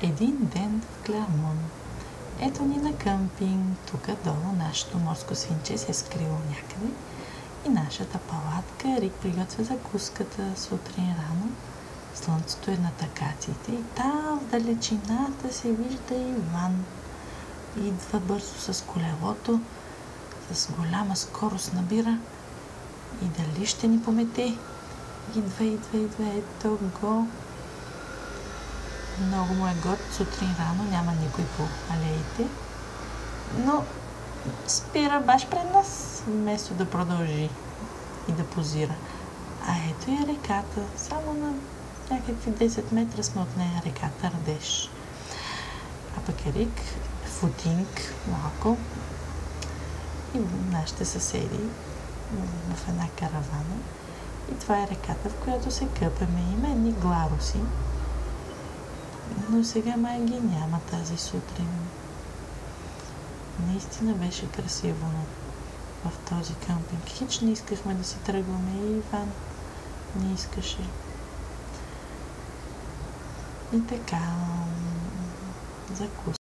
Един ден в Клермон. Ето ни на къмпинг. Тук долу нашето морско свинче се е скрило някъде. И нашата палатка. Рик приготвя закуската сутрин рано. Слънцето е над акациите. И там в далечината се вижда Иван. Идва бързо с колелото. С голяма скорост набира. И дали ще ни помете? Идва. Ето го. Много му е год, сутрин рано, няма никой по алеите, но спира баш пред нас, вместо да продължи и да позира. А ето и реката, само на някакви 10 метра сме от нея, реката Ардеш. А пък Ерик футинг малко и нашите съседи в една каравана. И това е реката, в която се къпеме. Има едни гларуси. Но сега май ги няма тази сутрин. Наистина беше красиво в този къмпинг. Хич не искахме да си тръгваме и Иван не искаше. И така, закус.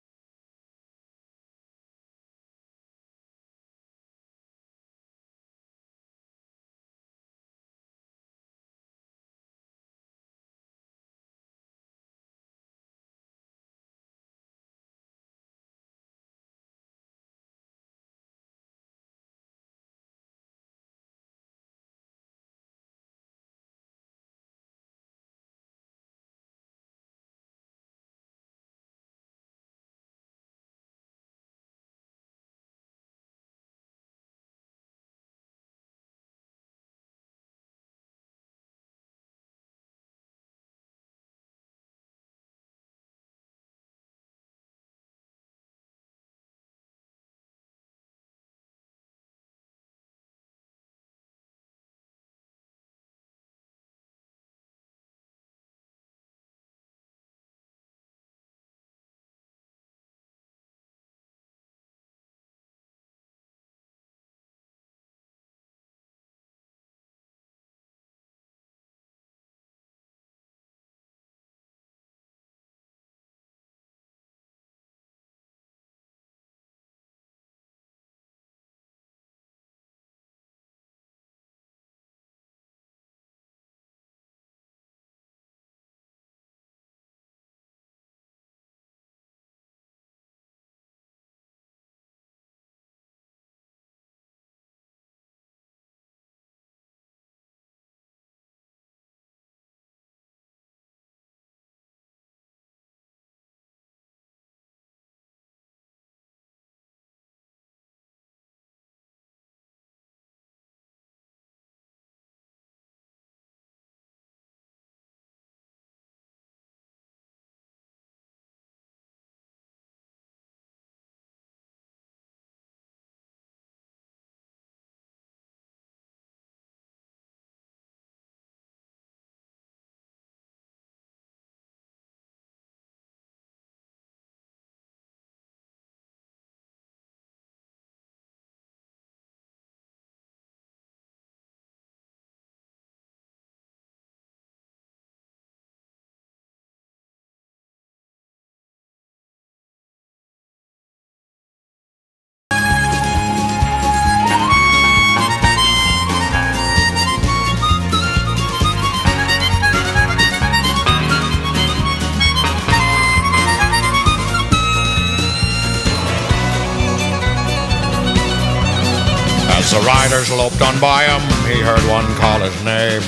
As the riders loped on by him, he heard one call his name.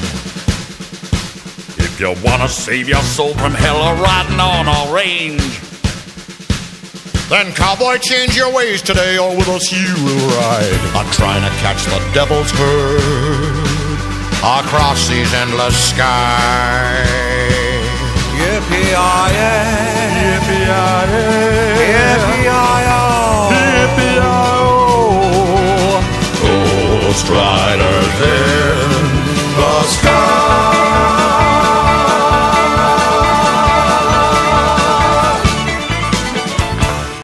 If you wanna save your soul from hell or riding on our range, then cowboy, change your ways today, or with us you will ride. I'm trying to catch the devil's herd across these endless skies. Yippee-yi-yi, yippee-yi-yi, yippee-yi-yi.